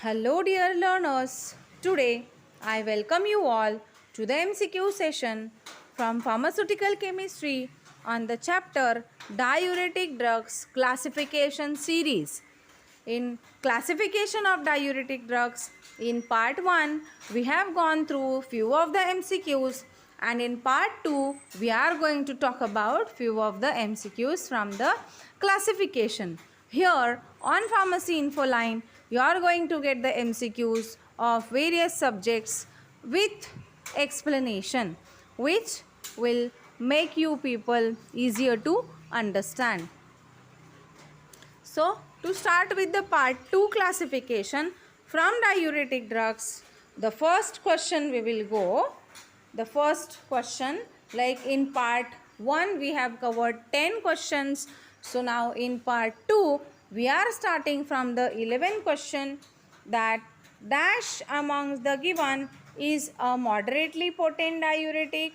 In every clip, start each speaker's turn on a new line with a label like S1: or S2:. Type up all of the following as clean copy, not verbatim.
S1: Hello, dear learners. Today, I welcome you all to the MCQ session from Pharmaceutical Chemistry on the chapter Diuretic Drugs Classification Series. In classification of diuretic drugs, in part 1, we have gone through few of the MCQs, and in part 2, we are going to talk about few of the MCQs from the classification. Here on Pharmacy Info Line, you are going to get the MCQs of various subjects with explanation, which will make you people easier to understand. So, to start with the part 2 classification from diuretic drugs, the first question we will go. The first question, like in part 1 we have covered 10 questions. So, now in part 2 we are starting from the 11th question, that dash amongst the given is a moderately potent diuretic.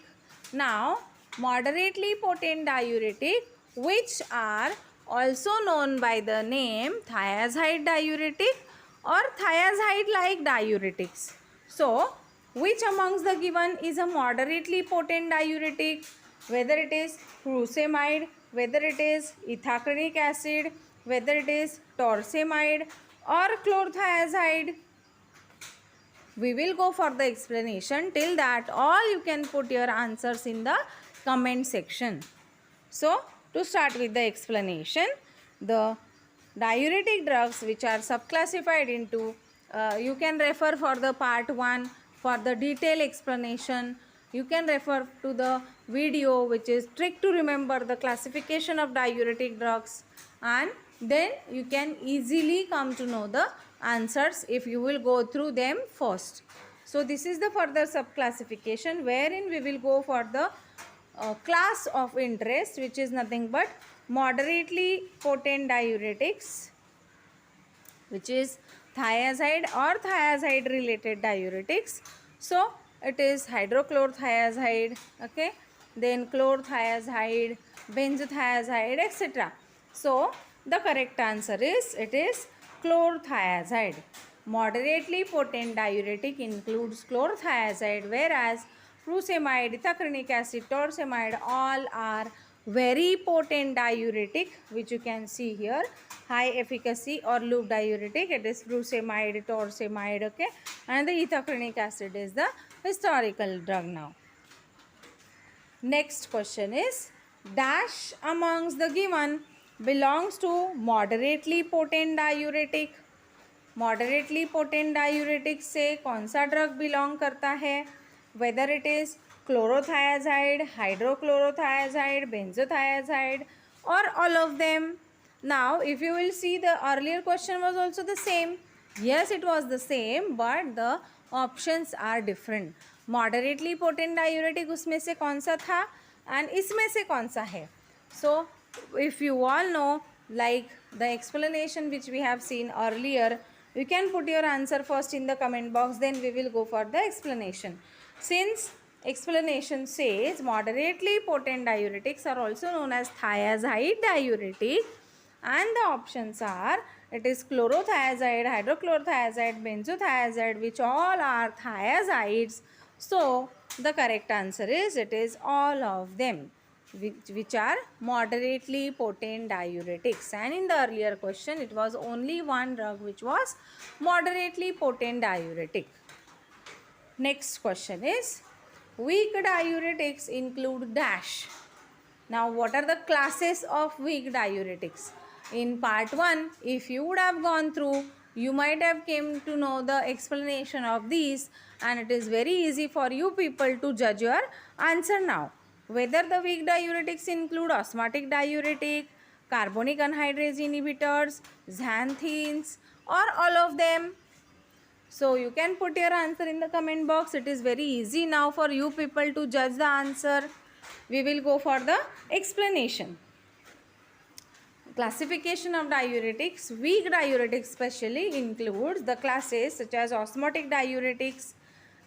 S1: Now, moderately potent diuretic, which are also known by the name thiazide diuretic or thiazide like diuretics. So, which amongst the given is a moderately potent diuretic? Whether it is furosemide, whether it is ethacrylic acid, whether it is torsemide or chlorothiazide. We will go for the explanation. Till that, all you can put your answers in the comment section. So, to start with the explanation, the diuretic drugs which are subclassified into, you can refer for the part 1 for the detailed explanation. You can refer to the video which is trick to remember the classification of diuretic drugs, and then you can easily come to know the answers if you will go through them first. So, this is the further subclassification wherein we will go for the class of interest, which is nothing but moderately potent diuretics, which is thiazide or thiazide related diuretics. So, it is hydrochlorothiazide, okay, then chlorothiazide, benzothiazide, etc. So, the correct answer is, it is chlorothiazide. Moderately potent diuretic includes chlorothiazide, whereas furosemide, ethacrylic acid, torsemide all are very potent diuretic, which you can see here. High efficacy or loop diuretic, it is furosemide, torsemide, okay, and the ethacrylic acid is the historical drug now. Next question is, dash amongst the given belongs to moderately potent diuretic. Moderately potent diuretic से कौन सा drug belong करता है? Whether it is क्लोरोथायाजाइड, हाइड्रोक्लोरोथायाजाइड, बेंजोथायाजाइड और all of them. Now, if you will see, the earlier question was also the same. Yes, it was the same, but the options are different. Moderately potent diuretic उसमें से कौन सा था and इसमें से कौन सा है? So, if you all know, like the explanation which we have seen earlier, you can put your answer first in the comment box, then we will go for the explanation. Since explanation says moderately potent diuretics are also known as thiazide diuretic, and the options are, it is chlorothiazide, hydrochlorothiazide, benzothiazide, which all are thiazides. So, the correct answer is, it is all of them, which are moderately potent diuretics. And in the earlier question, it was only one drug which was moderately potent diuretic. Next question is, weak diuretics include dash. Now, what are the classes of weak diuretics? In part 1, if you would have gone through, you might have came to know the explanation of these, and it is very easy for you people to judge your answer now. Whether the weak diuretics include osmotic diuretic, carbonic anhydrase inhibitors, xanthines, or all of them. So, you can put your answer in the comment box. It is very easy now for you people to judge the answer. We will go for the explanation. Classification of diuretics. Weak diuretics specially includes the classes such as osmotic diuretics,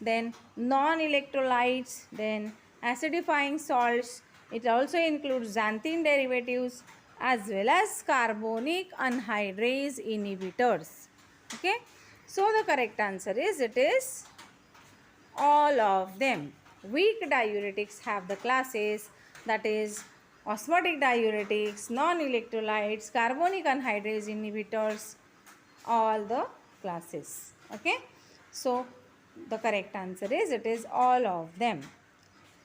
S1: then non-electrolytes, then acidifying salts. It also includes xanthine derivatives as well as carbonic anhydrase inhibitors. Okay. So the correct answer is it is all of them. Weak diuretics have the classes, that is osmotic diuretics, non-electrolytes, carbonic anhydrase inhibitors, all the classes. Okay, so the correct answer is it is all of them.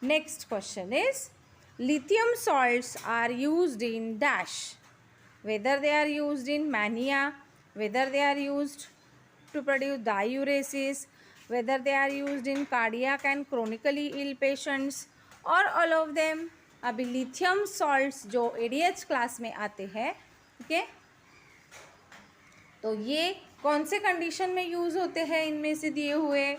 S1: Next question is, lithium salts are used in dash. Whether they are used in mania, whether they are used to produce diuresis, whether they are used in cardiac and chronically ill patients, और all of them. अभी lithium salts जो ADH class में आते हैं, okay, तो ये कौन से कंडीशन में यूज़ होते हैं इनमें से दिए हुए?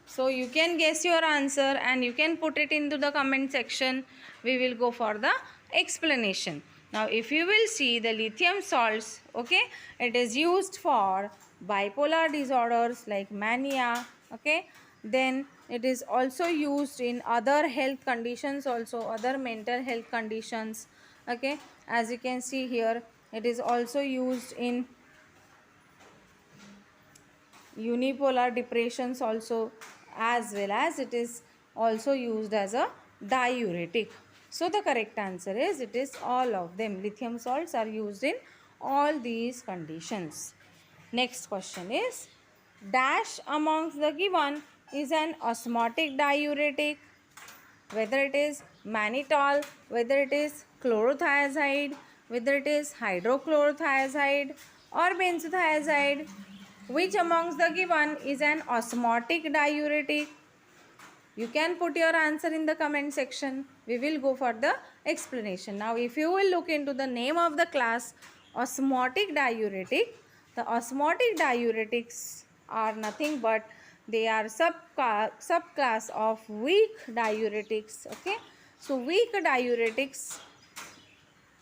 S1: So you can guess your answer and you can put it into the comment section. We will go for the explanation. Now if you will see the lithium salts, okay, it is used for bipolar disorders like mania, okay, then it is also used in other health conditions also, other mental health conditions, okay, as you can see here, it is also used in unipolar depressions also, as well as it is also used as a diuretic. So the correct answer is it is all of them. Lithium salts are used in all these conditions. Next question is, dash amongst the given is an osmotic diuretic. Whether it is mannitol, whether it is chlorothiazide, whether it is hydrochlorothiazide or benzothiazide, which amongst the given is an osmotic diuretic? You can put your answer in the comment section. We will go for the explanation. Now if you will look into the name of the class, osmotic diuretic, the osmotic diuretics are nothing but they are subclass of weak diuretics. Okay, so weak diuretics,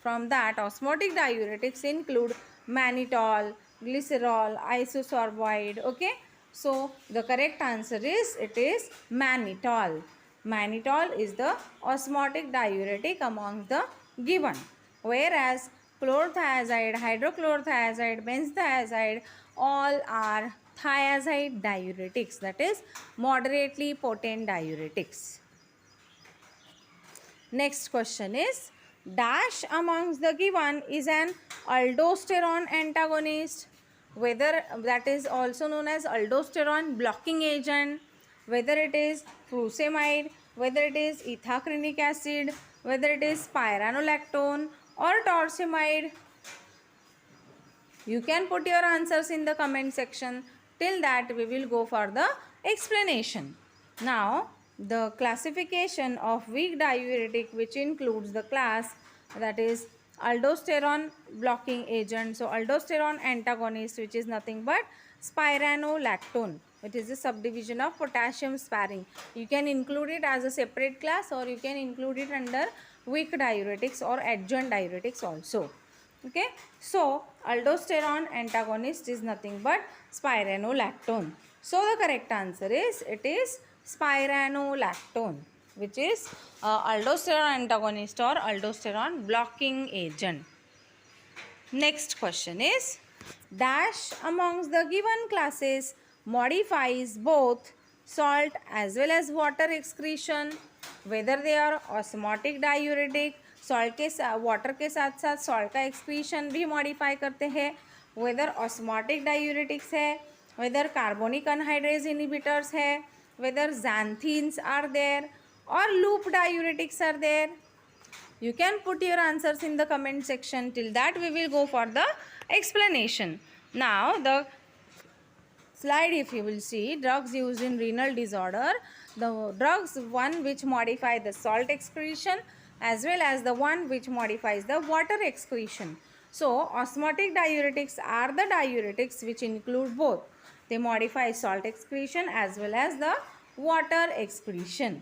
S1: from that osmotic diuretics include mannitol, glycerol, isosorbide. Okay, so the correct answer is it is mannitol. Mannitol is the osmotic diuretic among the given, whereas chlorothiazide, hydrochlorothiazide, benzothiazide all are thiazide diuretics, that is moderately potent diuretics. Next question is, dash amongst the given is an aldosterone antagonist, whether that is also known as aldosterone blocking agent, whether it is furosemide, whether it is ethacrinic acid, whether it is spironolactone or torsemide. You can put your answers in the comment section. Till that we will go for the explanation. Now the classification of weak diuretic, which includes the class that is aldosterone blocking agent. So aldosterone antagonist, which is nothing but spironolactone, which is a subdivision of potassium sparing. You can include it as a separate class or you can include it under weak diuretics or adjunct diuretics also. Okay, so aldosterone antagonist is nothing but spironolactone. So the correct answer is it is spironolactone, which is aldosterone antagonist or aldosterone blocking agent. Next question is, dash amongst the given classes modifies both salt as well as water excretion, whether they are osmotic diuretic, salt के water के साथ साथ salt का excretion भी modify करते हैं, whether osmotic diuretics है, whether carbonic anhydrase inhibitors है, वेदर xanthines आर देयर और loop diuretics are there. You can put your answers in the comment section. Till that we will go for the explanation. Now the slide, if you will see, drugs used in renal disorder, the drugs one which modify the salt excretion as well as the one which modifies the water excretion. So osmotic diuretics are the diuretics which include both. They modify salt excretion as well as the water excretion.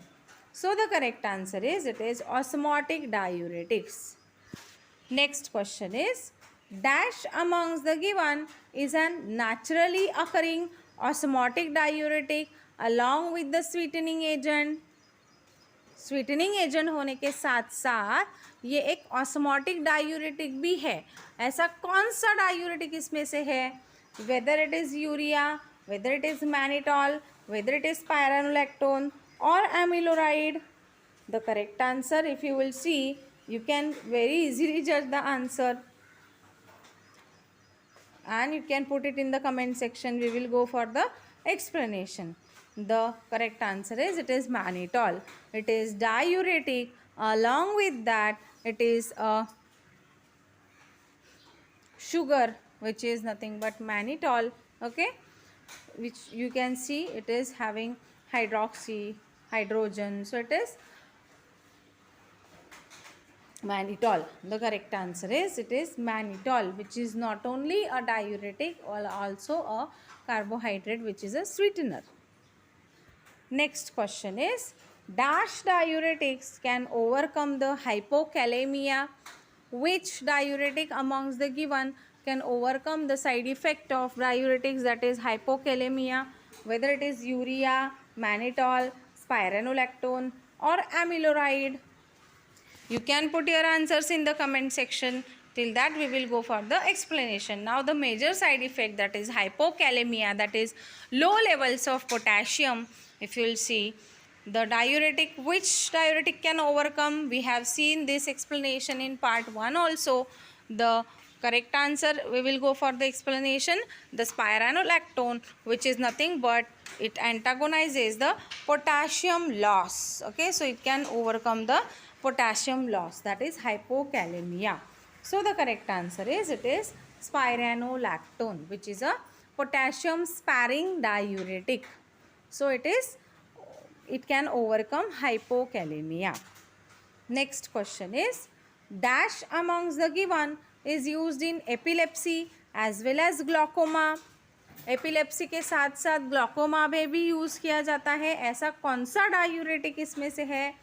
S1: So the correct answer is it is osmotic diuretics. Next question is, dash amongst the given is a naturally occurring osmotic diuretic along with the sweetening agent. Sweetening agent होने के साथ साथ ये एक osmotic diuretic भी है. ऐसा कौन सा डायूरेटिक इसमें से है? Whether it is urea, whether it is mannitol, whether it is spironolactone or amiloride. The correct answer, if you will see, you can very easily judge the answer and you can put it in the comment section. We will go for the explanation. The correct answer is, it is mannitol. It is diuretic. Along with that, it is a sugar, which is nothing but mannitol, okay, which you can see it is having hydroxy hydrogen, so it is mannitol. The correct answer is, it is mannitol, which is not only a diuretic or also a carbohydrate, which is a sweetener. Next question is, dash diuretics can overcome the hypokalemia. Which diuretic amongst the given can overcome the side effect of diuretics, that is hypokalemia, whether it is urea, mannitol, spironolactone or amiloride? You can put your answers in the comment section. Till that we will go for the explanation. Now the major side effect, that is hypokalemia, that is low levels of potassium. If you will see, the diuretic, which diuretic can overcome, we have seen this explanation in part 1 also. The correct answer, we will go for the explanation, the spironolactone, which is nothing but it antagonizes the potassium loss, okay, so it can overcome the potassium loss, that is hypokalemia. So the correct answer is, it is spironolactone, which is a potassium sparing diuretic. So it can overcome hypokalemia. Next question is, dash amongst the given is used in epilepsy as well as glaucoma. Epilepsy के साथ साथ glaucoma में भी use किया जाता है, ऐसा कौन सा डायूरेटिक इसमें से है?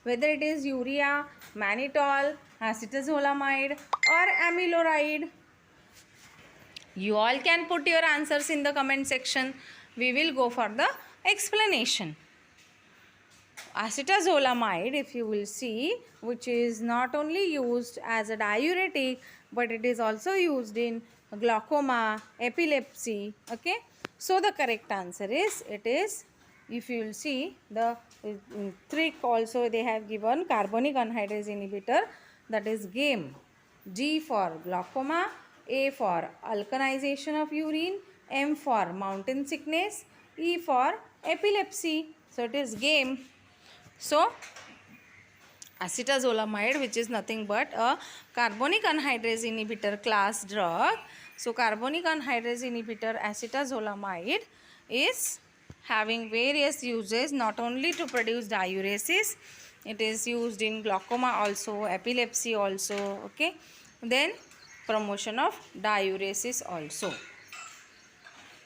S1: Whether it is urea, mannitol, acetazolamide or amiloride? You all can put your answers in the comment section. We will go for the explanation. Acetazolamide, if you will see, which is not only used as a diuretic, but it is also used in glaucoma, epilepsy, okay. So the correct answer is, it is, if you will see, the trick also they have given carbonic anhydrase inhibitor, that is GAME. G for glaucoma, A for alkalization of urine, M for mountain sickness, E for epilepsy. So it is GAME. So acetazolamide, which is nothing but a carbonic anhydrase inhibitor class drug. So carbonic anhydrase inhibitor acetazolamide is having various uses, not only to produce diuresis, it is used in glaucoma also, epilepsy also, okay, then promotion of diuresis also.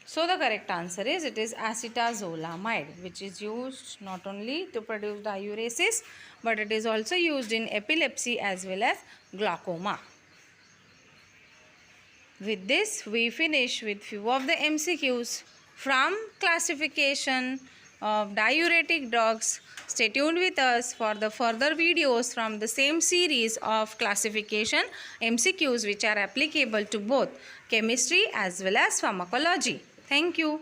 S1: So the correct answer is, it is acetazolamide, which is used not only to produce diuresis, but it is also used in epilepsy as well as glaucoma. With this, we finish with few of the MCQs from classification of diuretic drugs. Stay tuned with us for the further videos from the same series of classification MCQs, which are applicable to both chemistry as well as pharmacology. Thank you.